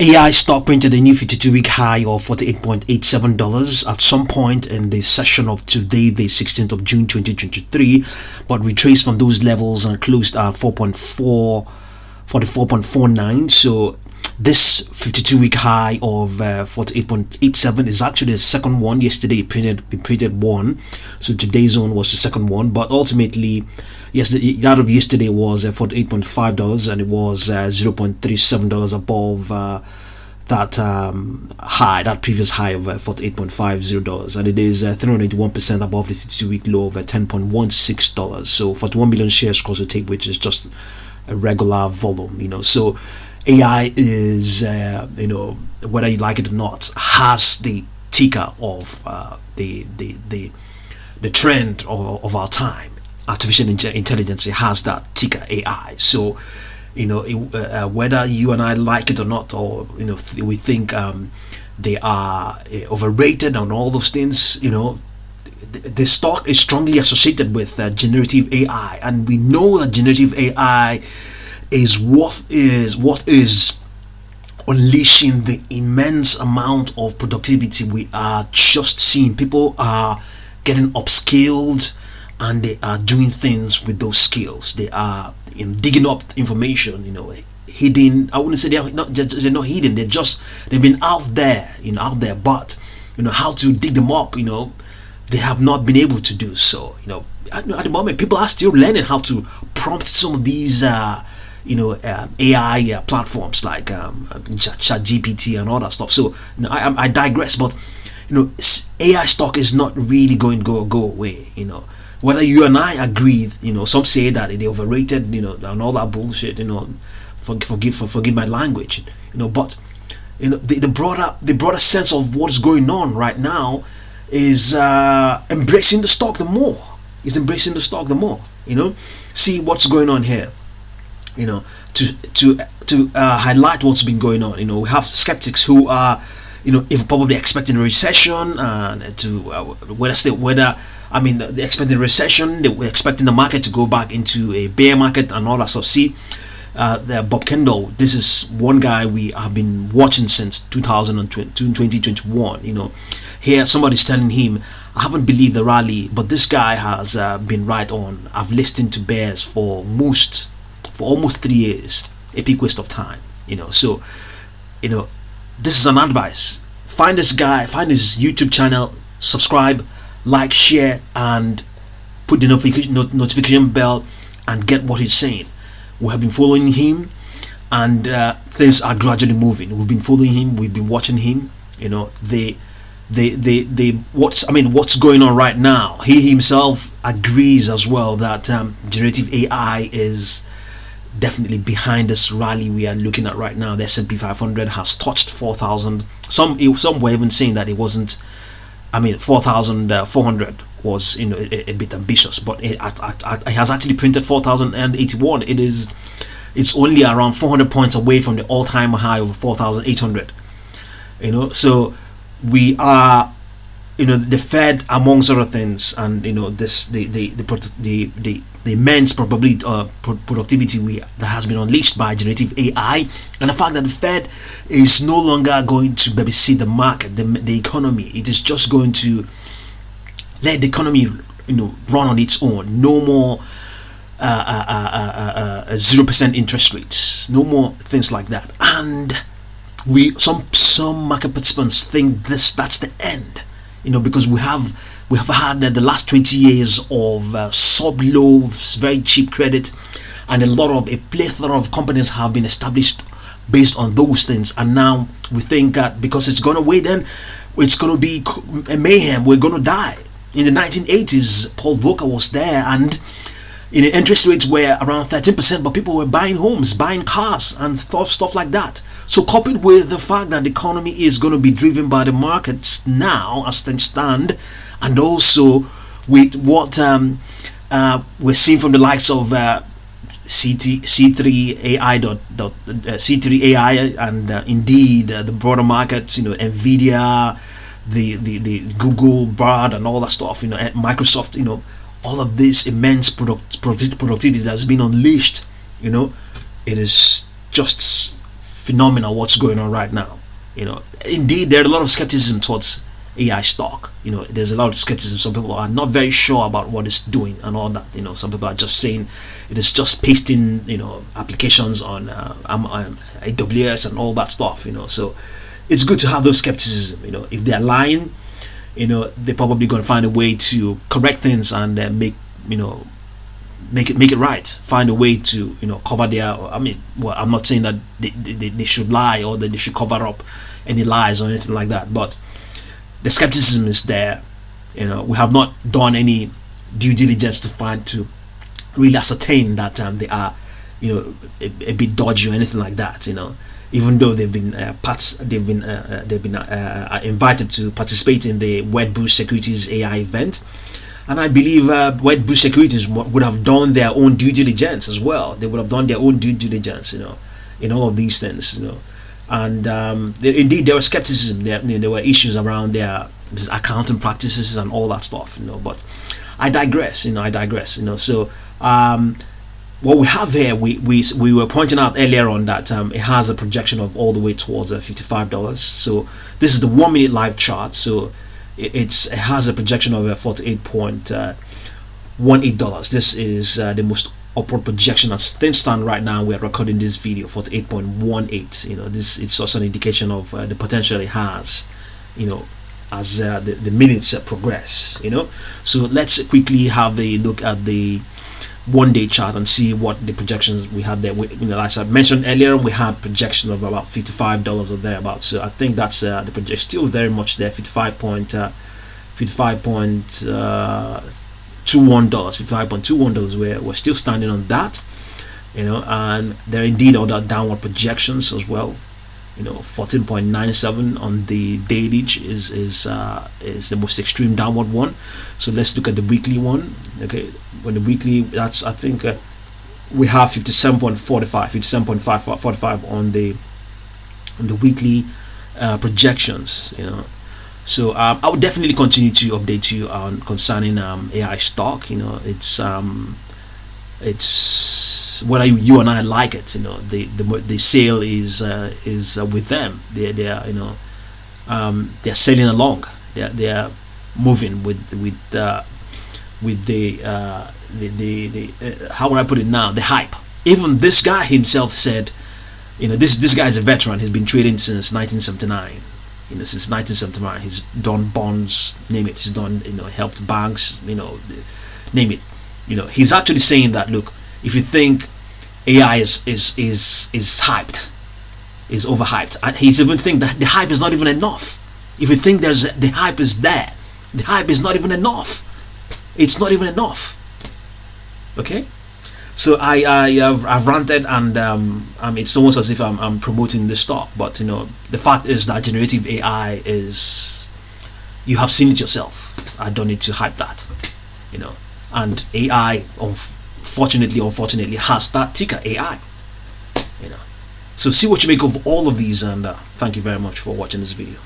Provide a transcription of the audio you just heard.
AI stock printed a new 52-week high of $48.87 at some point in the session of today, the 16th of June 2023, but retraced from those levels and closed at 44.49. So this 52-week high of 48.87 is actually the second one. Yesterday it printed one, so today's one was the second one, but ultimately that of yesterday was $48.5, and it was $0.37 above that that previous high of $48.50, and it is 381% above the 52-week low of $10.16. So 41 million shares across the tape, which is just a regular volume. So AI is, whether you like it or not, has the ticker of the trend of our time. Artificial intelligence, it has that ticker AI. So whether you and I like it or not, or we think they are overrated and all those things, the stock is strongly associated with generative AI, and we know that generative AI is what is unleashing the immense amount of productivity we are just seeing. People are getting upskilled, and they are doing things with those skills. They are digging up information, hidden. I wouldn't say they're not hidden. They've been out there, but how to dig them up, they have not been able to do so. At the moment, people are still learning how to prompt some of these AI platforms like ChatGPT and all that stuff. So I digress, but AI stock is not really going to go away. Whether you and I agree, some say that they're overrated, and all that bullshit. Forgive my language, but the broader sense of what's going on right now is embracing the stock the more. See what's going on here. To highlight what's been going on. We have skeptics who are, if probably expecting a recession, and they're expecting a recession. They were expecting the market to go back into a bear market and all that stuff. See, Bob Kendall, this is one guy we have been watching since 2021. Here somebody's telling him, I haven't believed the rally, but this guy has been right on. I've listened to bears for almost 3 years. A big waste of time. So this is an advice. Find this guy, find his YouTube channel, subscribe, like, share, and put the notification bell and get what he's saying. We have been following him, and things are gradually moving. We've been following him, we've been watching him. What's going on right now. He himself agrees as well that generative AI is definitely behind this rally we are looking at right now. The S&P 500 has touched 4,000. Some were even saying that it wasn't. 4,400 was a bit ambitious, but it has actually printed 4,081. It's only around 400 points away from the all-time high of 4,800. So we are, the Fed, amongst other things, and the immense productivity that has been unleashed by generative AI, and the fact that the Fed is no longer going to babysit the market, the economy. It is just going to let the economy, run on its own. No more 0% interest rates. No more things like that. And some market participants think that's the end. Because we have had the last 20 years of sub-low, very cheap credit, and a plethora of companies have been established based on those things. And now we think that because it's gone away, then it's going to be a mayhem. We're going to die. In the 1980s, Paul Volcker was there, and the interest rates were around 13%, but people were buying homes, buying cars, and stuff like that. So coupled with the fact that the economy is going to be driven by the markets now as things stand, and also with what we're seeing from the likes of C3.ai, C3.ai, and indeed the broader markets, Nvidia, the Google, Bard, and all that stuff, Microsoft, all of this immense productivity that's been unleashed, it is just phenomenal what's going on right now. Indeed, there are a lot of skepticism towards AI stock. There's a lot of skepticism. Some people are not very sure about what it's doing and all that. Some people are just saying it is just pasting applications on AWS and all that stuff. So it's good to have those skepticism. If they're lying, they're probably going to find a way to correct things and make it right. Find a way to cover their. I'm not saying that they should lie or that they should cover up any lies or anything like that, but the skepticism is there. We have not done any due diligence to really ascertain that they are a bit dodgy or anything like that. Even though they've been invited to participate in the Wedbush Securities AI event, and I believe Wedbush Securities would have done their own due diligence as well. They would have done their own due diligence, in all of these things, and indeed there was skepticism. There were issues around their accounting practices and all that stuff, but I digress. So what we have here, we were pointing out earlier on that it has a projection of all the way towards $55. So this is the 1 minute live chart. So it has a projection of $48.18. This is the most upward projection as things stand right now. We are recording this video, 48.18. This it's also an indication of the potential it has, as the minutes progress. So let's quickly have a look at the 1 day chart and see what the projections we had there. As I mentioned earlier, we had projection of about $55 or thereabouts. So I think that's the projection still very much there. $55.21. We're still standing on that. And there are indeed other downward projections as well. 14.97 on the daily is the most extreme downward one. So let's look at the weekly one. Okay, when the weekly, that's I think we have 57.45 on the weekly projections. So I would definitely continue to update you on concerning AI stock. It's whether you and I like it. The sale is with them. They're sailing along. They're moving with the how would I put it now? The hype. Even this guy himself said, this guy is a veteran. He's been trading since 1979. Since 1979, he's done bonds, name it. He's done, helped banks, name it. He's actually saying that, look, if you think AI is hyped, is overhyped, and he's even think that the hype is not even enough. If you think the hype is there, the hype is not even enough. It's not even enough. Okay, so I've ranted, and it's almost as if I'm promoting this stock, but the fact is that generative AI is, you have seen it yourself. I don't need to hype that, and AI unfortunately has that ticker AI. So see what you make of all of these, and thank you very much for watching this video.